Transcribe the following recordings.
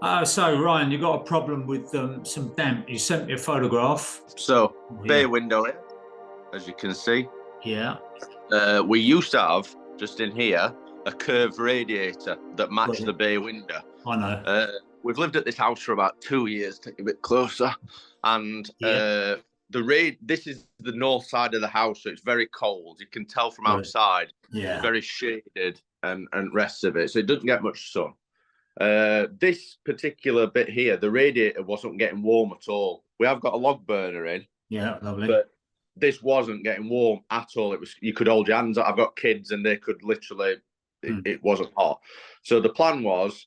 So Ryan, you got a problem with some damp. You sent me a photograph. So, Oh, bay yeah, window here, as you can see. yeah, We used to have, just in here, a curved radiator that got matched the it. bay window. I know. Uh, we've lived at this house for about 2 years, take a bit closer. And Yeah, this is the north side of the house, so it's very cold. You can tell from got it. outside, Yeah. very shaded and rest of it. So it doesn't get much sun. This particular bit here, the radiator wasn't getting warm at all. We have got a log burner in, Yeah, lovely. but this wasn't getting warm at all. It was, you could hold your hands up. I've got kids and they could literally, it wasn't hot. So the plan was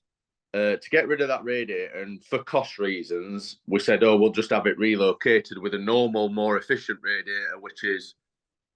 to get rid of that radiator, and for cost reasons, we said, oh, we'll just have it relocated with a normal, more efficient radiator, which is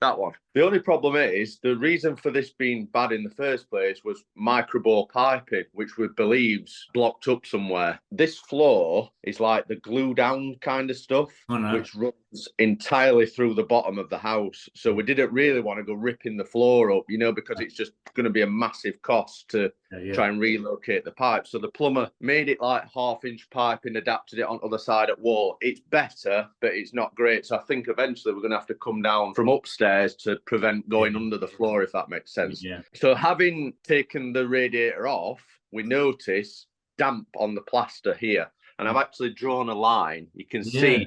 that one. The only problem is the reason for this being bad in the first place was microbore piping, which we believe's blocked up somewhere. This floor is like the glue down kind of stuff, I know. which runs entirely through the bottom of the house. So we didn't really want to go ripping the floor up, because it's just going to be a massive cost to try and relocate the pipe. So the plumber made it like 1/2-inch piping, adapted it onto the side at wall. It's better, but it's not great. So I think eventually we're going to have to come down from upstairs to prevent going under the floor, if that makes sense. Yeah. So having taken the radiator off, we notice damp on the plaster here. And I've actually drawn a line. You can see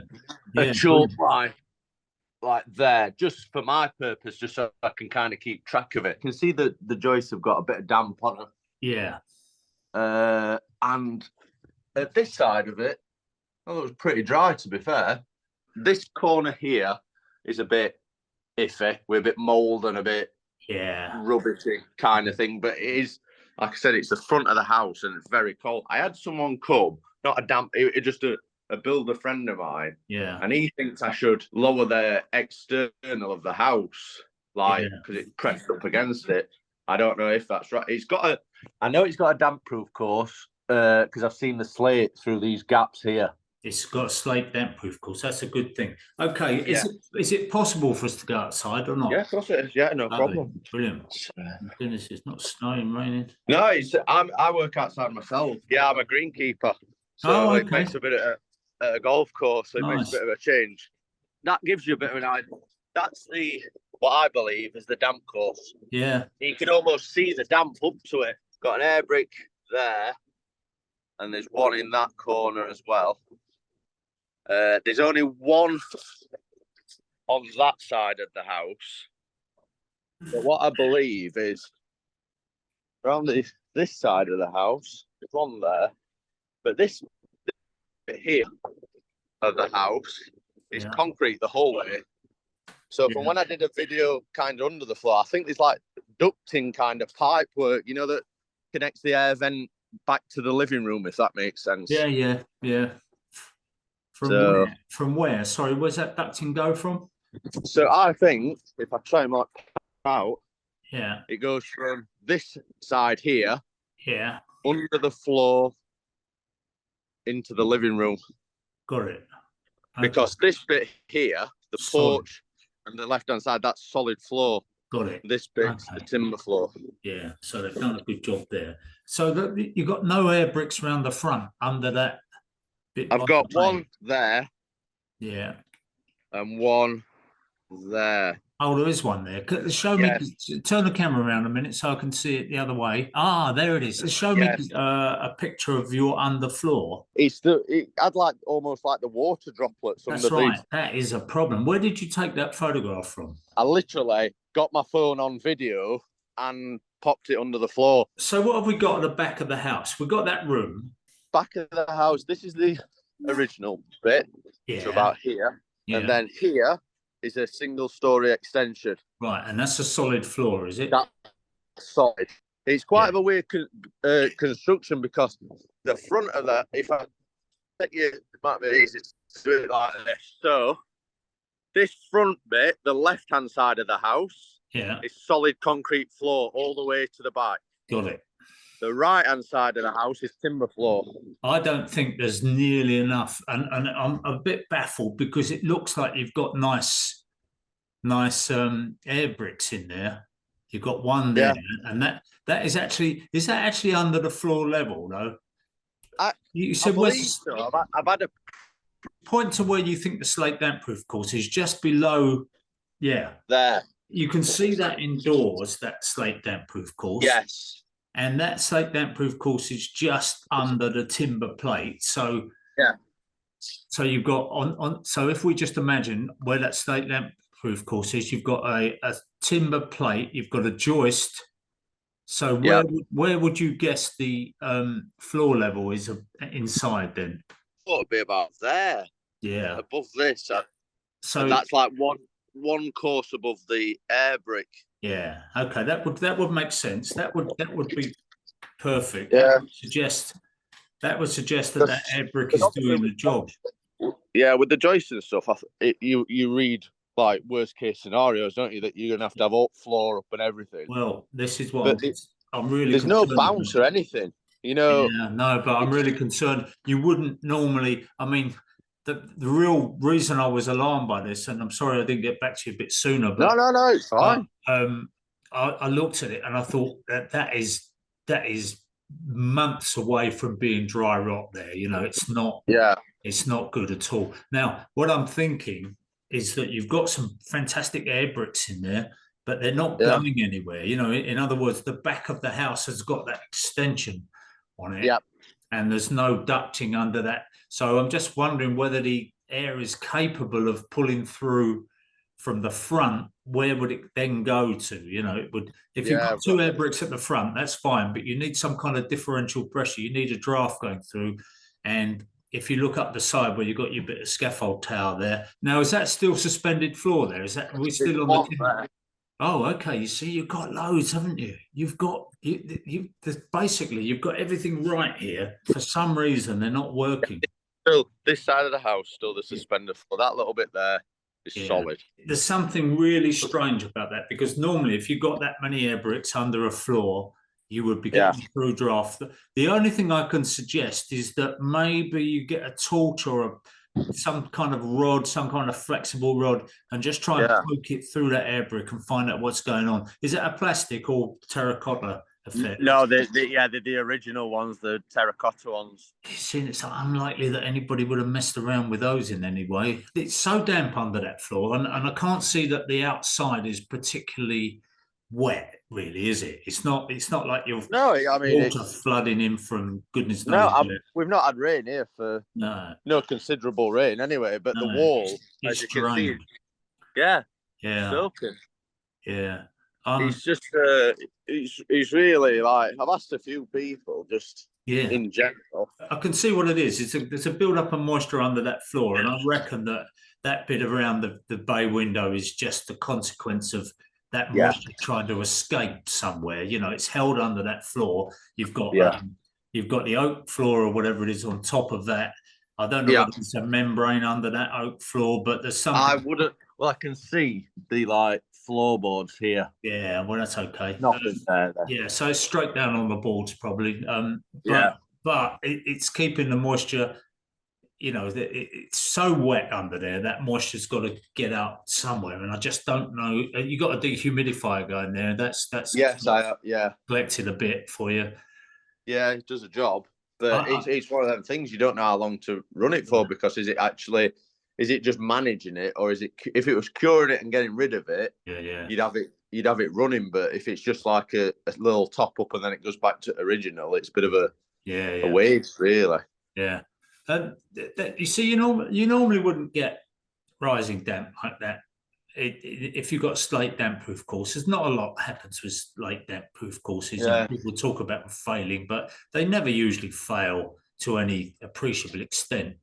a chalk line like there, just for my purpose, just so I can kind of keep track of it. You can see that the joists have got a bit of damp on them. Yeah. And at this side of it, well, it was pretty dry, to be fair. This corner here is a bit iffy, with a bit mold and a bit rubbishy kind of thing. But it is, like I said, it's the front of the house and it's very cold. I had someone come, not a damp, it just a builder friend of mine. Yeah. And he thinks I should lower the external of the house, like, because it's pressed up against it. I don't know if that's right. I know it's got a damp proof course, because I've seen the slate through these gaps here. It's got a slate damp proof course. That's a good thing. Okay, is it possible for us to go outside or not? Yeah, of course it is. Yeah, no problem. Brilliant. Goodness, it's not snowing, raining. No, I work outside myself. Yeah, I'm a greenkeeper. So it makes a bit of a golf course. So it makes a bit of a change. That gives you a bit of an idea. That's what I believe is the damp course. Yeah. You can almost see the damp up to it. Got an air brick there, and there's one in that corner as well. There's only one on that side of the house. But what I believe is around this side of the house, there's one there. But this bit here of the house is concrete the whole way. So from when I did a video kind of under the floor, I think there's like ducting kind of pipe work, that connects the air vent back to the living room, if that makes sense. Yeah. From where? Sorry, where's that ducting go from? So I think if I try and out, it goes from this side here, under the floor into the living room. Got it. Okay. Because this bit here, the porch and the left-hand side, that's solid floor. Got it. This bit's the timber floor. Yeah, so they've done a good job there. So you've got no air bricks around the front under that bit. I've got one there. Yeah. And one there. Oh, there is one there. Show me. Turn the camera around a minute so I can see it the other way. Ah, there it is. Show me a picture of your underfloor. It had almost like the water droplets. That's right. That is a problem. Where did you take that photograph from? I literally got my phone on video and popped it under the floor. So what have we got at the back of the house? We've got that room. Back of the house. This is the original bit. Yeah. So about here. Yeah. And then here is a single-story extension. Right, and that's a solid floor, is it? That's solid. It's quite a weird construction because the front of that, if I take you, it might be easy to do it like this. So this front bit, the left-hand side of the house, is solid concrete floor all the way to the back. Got it. The right-hand side of the house is timber floor. I don't think there's nearly enough, and I'm a bit baffled because it looks like you've got nice air bricks in there. You've got one there, and that is that actually under the floor level, though? You I said believe where's so. I've had a point to where you think the slate damp proof course is just below. Yeah, there. you can see that indoors, that slate damp proof course. Yes. And that slate damp proof course is just under the timber plate. So Yeah. so you've got on so if we just imagine where that slate damp proof course is, you've got a timber plate, you've got a joist. So Yeah. where would you guess the floor level is inside then? Thought it'd be about there, Yeah. above this, and So that's like one course above the air brick. yeah, okay, that would make sense. That would be perfect. Yeah. That would suggest that that air brick is Obviously doing with the job. yeah, with the joists and stuff, you read like worst case scenarios, don't you? That you're gonna have to have up floor up and everything. Well, this is what But I'm really there's no concerned bounce about. or anything. You know, Yeah, no, but I'm it's really concerned. You wouldn't normally. I mean, the real reason I was alarmed by this, and I'm sorry I didn't get back to you a bit sooner, no, but no, no, it's uh, fine. I looked at it and I thought that is months away from being dry rot. There, Yeah, it's not good at all. Now, what I'm thinking is that you've got some fantastic air bricks in there, but they're not yeah, going anywhere. In other words, the back of the house has got that extension on it, yeah, and there's no ducting under that. So I'm just wondering whether the air is capable of pulling through from the front. Where would it then go to? It would, if you've yeah. got I've two got air bricks at the front, that's fine, but you need some kind of differential pressure. You need a draft going through. And if you look up the side where you've got your bit of scaffold tower there, now is that still suspended floor there? Are we there's still on the one tin? there. Oh, okay. You see, you've got loads, haven't you? Basically you've got everything right here. For some reason, they're not working. Still, this side of the house, still the suspender floor. That little bit there is Yeah, solid. there's something really strange about that because normally, if you've got that many air bricks under a floor, you would be Yeah, getting through draft. The only thing I can suggest is that maybe you get a torch or some kind of rod, some kind of flexible rod, and just try and yeah. poke it through that air brick and find out what's going on. Is it a plastic or terracotta affair? No, the original ones, the terracotta ones. See, it's unlikely that anybody would have messed around with those in any way. It's so damp under that floor, and I can't see that the outside is particularly wet, really, is it? It's not. It's not like you've No, I mean water it's flooding in from goodness no. knows where. We've not had rain here for No, no considerable rain anyway. But the no, wall, as it's you can see, drained. yeah, Yeah, soaking. yeah. It's just it's really like I've asked a few people just Yeah. in general. I can see what it is. There's a build up of moisture under that floor, and I reckon that bit around the bay window is just a consequence of that Yeah, moisture trying to escape somewhere. It's held under that floor. yeah, You've got the oak floor or whatever it is on top of that. I don't know yeah. whether it's a membrane under that oak floor, but there's I something. wouldn't. Well, I can see the like floorboards here. Yeah, well, that's okay. Nothing there. Yeah, so it's straight down on the boards probably. Yeah, But it's keeping the moisture. It's so wet under there. That moisture's got to get out somewhere, and I just don't know. You got a dehumidifier going there. That's yes, yeah, collected a bit for you. yeah. It does a job, but I, it's one of them things you don't know how long to run it for because is it just managing it or is it if it was curing it and getting rid of it, yeah, you'd have it running. But if it's just like a little top up and then it goes back to original, it's a bit of a yeah. waste, really. Yeah. You see, you normally wouldn't get rising damp like that. If you've got slate damp proof courses, not a lot happens with slate damp proof courses. Yeah. People talk about them failing, but they never usually fail to any appreciable extent.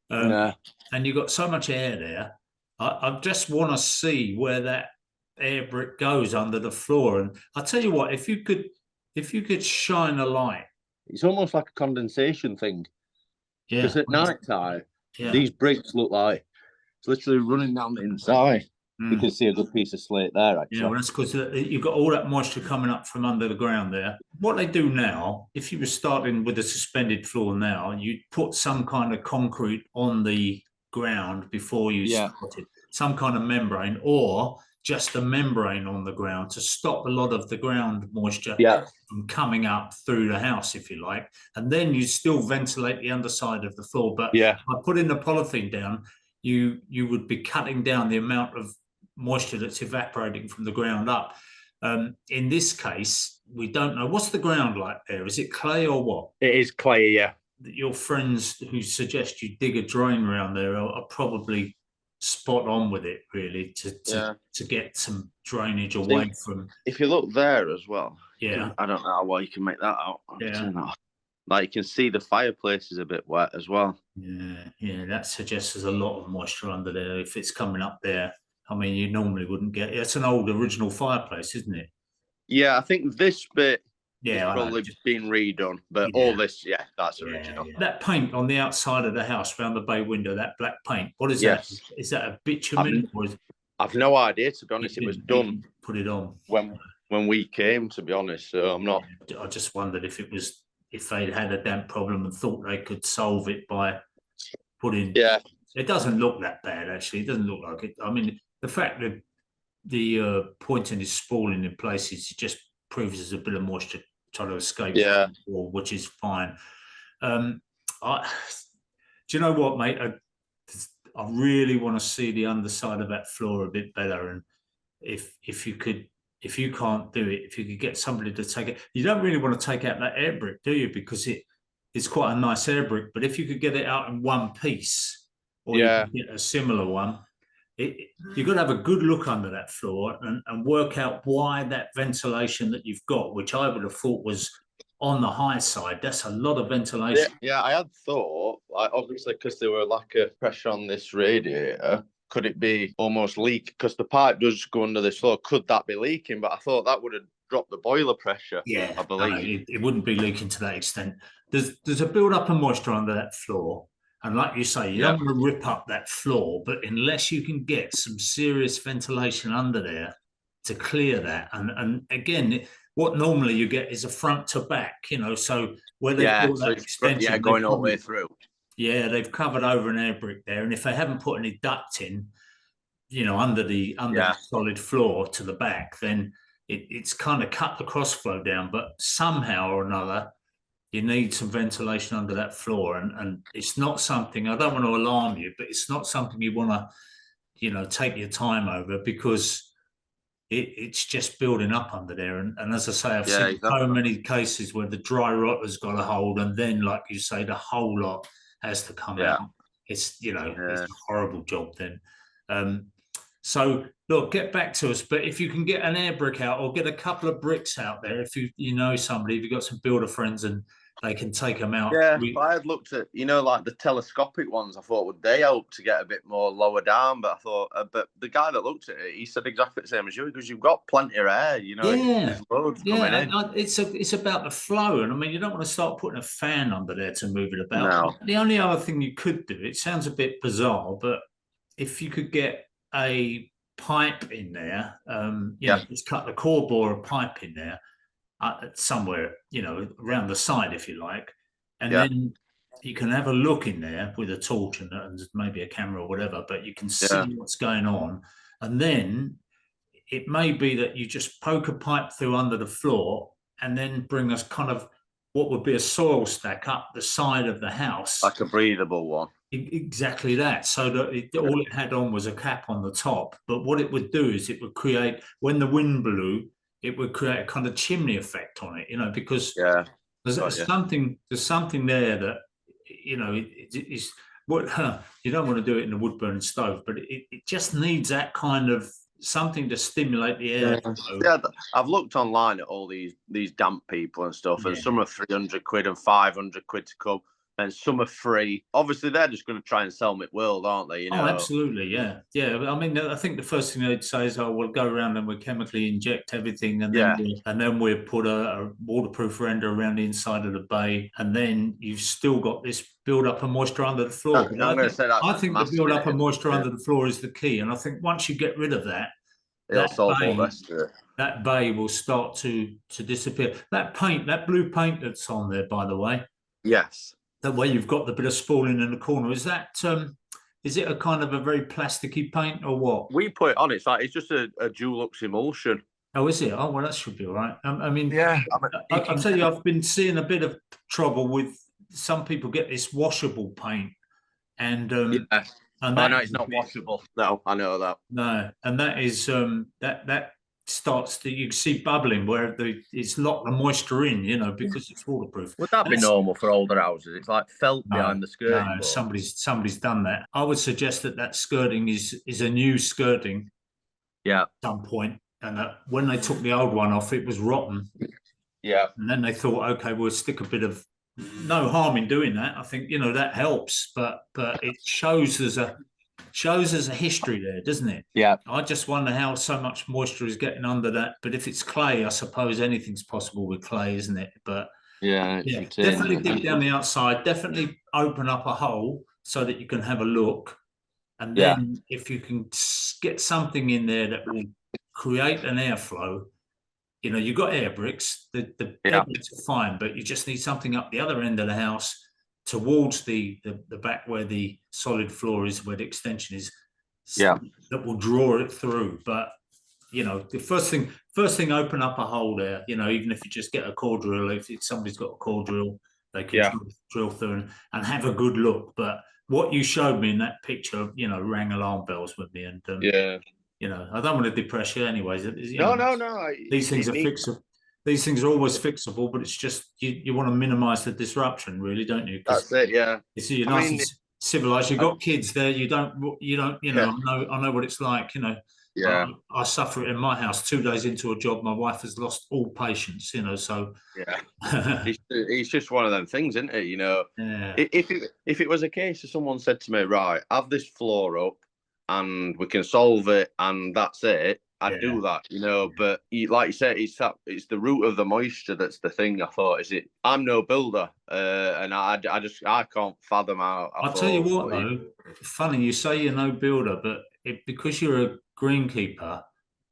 Yeah. And you've got so much air there. I just want to see where that air brick goes under the floor. And I'll tell you what, if you could shine a light. It's almost like a condensation thing. Yeah. Because at night time, Yeah. these bricks look like it's literally running down the inside. You can see a good piece of slate there, actually. Yeah, well, that's because you've got all that moisture coming up from under the ground there. What they do now, if you were starting with a suspended floor now, you'd put some kind of concrete on the ground before you started, some kind of membrane, or just a membrane on the ground to stop a lot of the ground moisture Yeah. from coming up through the house, if you like. And then you still ventilate the underside of the floor. But Yeah. by putting the polythene down, you would be cutting down the amount of moisture that's evaporating from the ground up. In this case, we don't know. What's the ground like there? Is it clay or what? It is clay, yeah. Your friends who suggest you dig a drain around there are probably spot on with it, really, to get some drainage away from. If you look there as well, Yeah, I don't know how well you can make that out. yeah, like you can see the fireplace is a bit wet as well. yeah. That suggests there's a lot of moisture under there. If it's coming up there, I mean, you normally wouldn't get. It's an old original fireplace, isn't it? Yeah, I think this bit is Yeah, probably been redone, but all this, that's original. That paint on the outside of the house, around the bay window, that black paint. What is that? Is that a bitumen? I've no idea, to be honest. It was done. Put it on when we came, to be honest. So I'm not. I just wondered if they'd had a damp problem and thought they could solve it by putting. Yeah. It doesn't look that bad, actually. It doesn't look like it. I mean, the fact that the pointing is spalling in places, it just proves there's a bit of moisture trying to escape. Yeah. Which is fine. Do you know what, mate? I really want to see the underside of that floor a bit better. And if you can't do it, if you could get somebody to take it, you don't really want to take out that air brick, do you? Because it's quite a nice air brick. But if you could get it out in one piece, or you could get a similar one, you've got to have a good look under that floor and work out why that ventilation that you've got, which I would have thought was on the high side, that's a lot of ventilation. Yeah, I had thought, like, obviously, because there were lack of pressure on this radiator, could it be almost leak? Because the pipe does go under this floor. Could that be leaking? But I thought that would have dropped the boiler pressure. Yeah, I believe it wouldn't be leaking to that extent. There's a build up of moisture under that floor. And like you say, you don't want to rip up that floor, but unless you can get some serious ventilation under there to clear that. And again, what normally you get is a front to back, so where they've built that extension. Going all the way through. Yeah, they've covered over an air brick there. And if they haven't put any duct in, under the solid floor to the back, then it's kind of cut the cross flow down. But somehow or another, you need some ventilation under that floor, and it's not something, I don't want to alarm you, but it's not something you want to, take your time over, because it's just building up under there. And as I say, I've seen so many cases where the dry rot has got a hold, and then, like you say, the whole lot has to come out. It's, it's a horrible job then. So look, get back to us. But if you can get an air brick out, or get a couple of bricks out there, if you know somebody, if you've got some builder friends and they can take them out. Yeah, I had looked at, like the telescopic ones. I thought, would they help to get a bit more lower down? But I thought, but the guy that looked at it, he said exactly the same as you, because you've got plenty of air. There's loads coming in. It's about the flow, and I mean, you don't want to start putting a fan under there to move it about. No. The only other thing you could do, it sounds a bit bizarre, but if you could get a pipe in there, just cut the core bore of pipe in there somewhere, around the side, if you like, and then you can have a look in there with a torch and maybe a camera or whatever, but you can see what's going on. And then it may be that you just poke a pipe through under the floor and then bring us kind of what would be a soil stack up the side of the house. Like a breathable one. Exactly that. So that all it had on was a cap on the top. But what it would do is it would create, when the wind blew, it would create a kind of chimney effect on it, because there's something there that, is what you don't want to do it in a wood burning stove, but it just needs that kind of something to stimulate the air. Yeah, I've looked online at all these damp people and stuff, and some are 300 quid and 500 quid to come, and some are free. Obviously, they're just going to try and sell me world, aren't they? Oh, absolutely, yeah. I mean, I think the first thing they'd say is, "Oh, we'll go around and we'll chemically inject everything, and then we'll put a waterproof render around the inside of the bay, and then you've still got this build up of moisture under the floor." I think the build up of moisture under the floor is the key, and I think once you get rid of that, that bay will start to disappear. That paint, that blue paint that's on there, by the way. Yes. The way you've got the bit of spalling in the corner, is is it a kind of a very plasticky paint or what? We put it on. It's just a Dulux emulsion. Oh, is it? Oh, well, that should be all right. I mean, Yeah, I mean, you I'll can. tell you, I've been seeing a bit of trouble with some people get this washable paint, and Yeah. and Oh that no, is it's a not bit washable. No, I know that. no, and that is that starts to, you can see bubbling where it's locked the moisture in, because it's waterproof. Would that be That's normal for older houses? It's like felt no, behind the skirting no, board. somebody's done that. I would suggest that skirting is a new skirting Yeah, at some point, and that when they took the old one off, it was rotten. yeah, And then they thought, okay, we'll stick a bit of, no harm in doing that. I think that helps, but it shows there's a history there, doesn't it? yeah, I just wonder how so much moisture is getting under that. But if it's clay, I suppose anything's possible with clay, isn't it? But yeah. It's yeah, retaining definitely dig it. down the outside. Definitely open up a hole so that you can have a look. And Yeah, then if you can get something in there that will create an airflow, you've got air bricks. The air yeah, bricks are fine, but you just need something up the other end of the house towards the back where the solid floor is, where the extension is, yeah, that will draw it through. But the first thing, open up a hole there. Even if you just get a core drill, if somebody's got a core drill, they can yeah, drill through and have a good look. But what you showed me in that picture, rang alarm bells with me, and yeah. I don't want to depress you, anyways. No, no, no. These things It are needs. fixable. These things are always fixable, but it's just you want to minimize the disruption, really, don't you? Because That's it. Yeah. you see, you're I nice and mean, civilized. You've I, got kids there. You don't. yeah, I know what it's like. yeah, I suffer it in my house. 2 days into a job, my wife has lost all patience. So yeah. It's just one of them things, isn't it? yeah, If it was a case of someone said to me, right, have this floor up, and we can solve it, and that's it, I'd yeah. do that. But like you said, it's the root of the moisture that's the thing. I thought, is it? I'm no builder, and I can't fathom how. I I'll tell you thought, what, though. Funny you say you're no builder, but because you're a greenkeeper,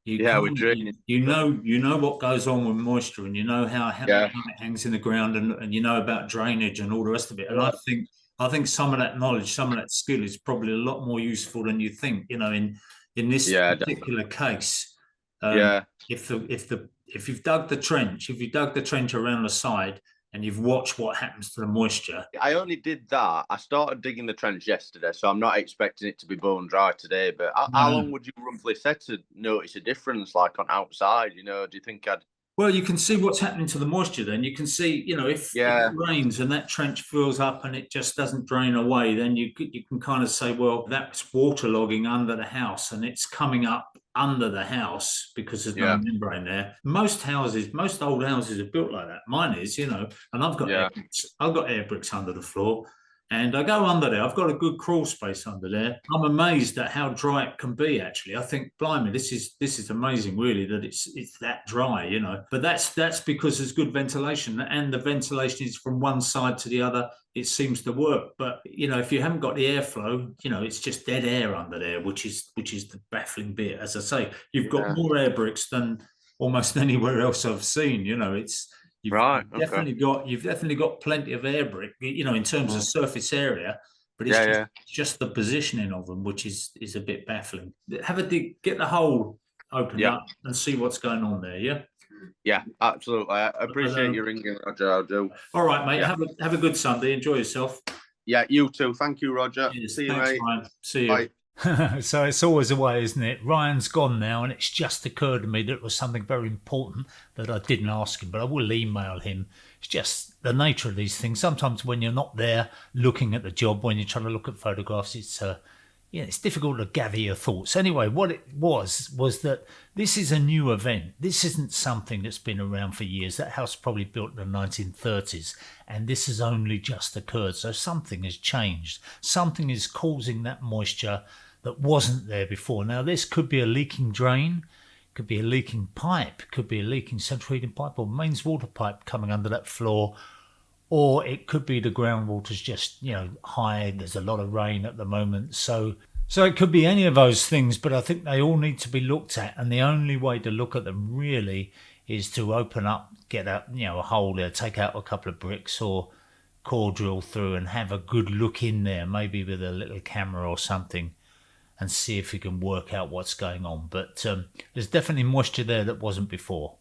you yeah, we're can't. draining. You know what goes on with moisture, and you know how Yeah, it hangs in the ground, and you know about drainage and all the rest of it. And I yeah, think I think some of that knowledge, some of that skill, is probably a lot more useful than you think. In this yeah, particular case, yeah. if you've dug the trench, around the side, and you've watched what happens to the moisture. I only did that. I started digging the trench yesterday, so I'm not expecting it to be bone dry today. But how No. long would you roughly say to notice a difference, like on outside? Do you think I'd? Well, you can see what's happening to the moisture then. You can see, if it Yeah, rains and that trench fills up and it just doesn't drain away, then you can kind of say, well, that's waterlogging under the house and it's coming up under the house because there's no yeah, membrane there. Most old houses are built like that. Mine is, and yeah, I've got air bricks under the floor. And I go under there. I've got a good crawl space under there. I'm amazed at how dry it can be. Actually, I think, blimey, this is amazing, really, that it's that dry. But that's because there's good ventilation, and the ventilation is from one side to the other. It seems to work. But if you haven't got the airflow, it's just dead air under there, which is the baffling bit. As I say, you've got yeah. more air bricks than almost anywhere else I've seen. It's You've Right. Okay. definitely got plenty of air brick, in terms of Mm. surface area, but it's Yeah, just yeah, just the positioning of them, which is a bit baffling. Have a dig, get the hole opened yeah, up, and see what's going on there. Yeah. yeah. Absolutely. I appreciate you ringing, Roger. I do. All right, mate. Yeah, Have a good Sunday. Enjoy yourself. yeah. You too. Thank you, Roger. Cheers. See you, Thanks, mate. Ryan. See you. Bye. So it's always a way, isn't it? Ryan's gone now, and it's just occurred to me that it was something very important that I didn't ask him, but I will email him. It's just the nature of these things. Sometimes when you're not there looking at the job, when you're trying to look at photographs, it's difficult to gather your thoughts. Anyway, what it was that this is a new event. This isn't something that's been around for years. That house probably built in the 1930s, and this has only just occurred. So something has changed. Something is causing that moisture that wasn't there before. Now, this could be a leaking drain, could be a leaking pipe, could be a leaking central heating pipe or mains water pipe coming under that floor, or it could be the groundwater's just, high. There's a lot of rain at the moment. So it could be any of those things, but I think they all need to be looked at. And the only way to look at them really is to open up, get a hole there, take out a couple of bricks or core drill through and have a good look in there, maybe with a little camera or something, and see if we can work out what's going on. But there's definitely moisture there that wasn't before.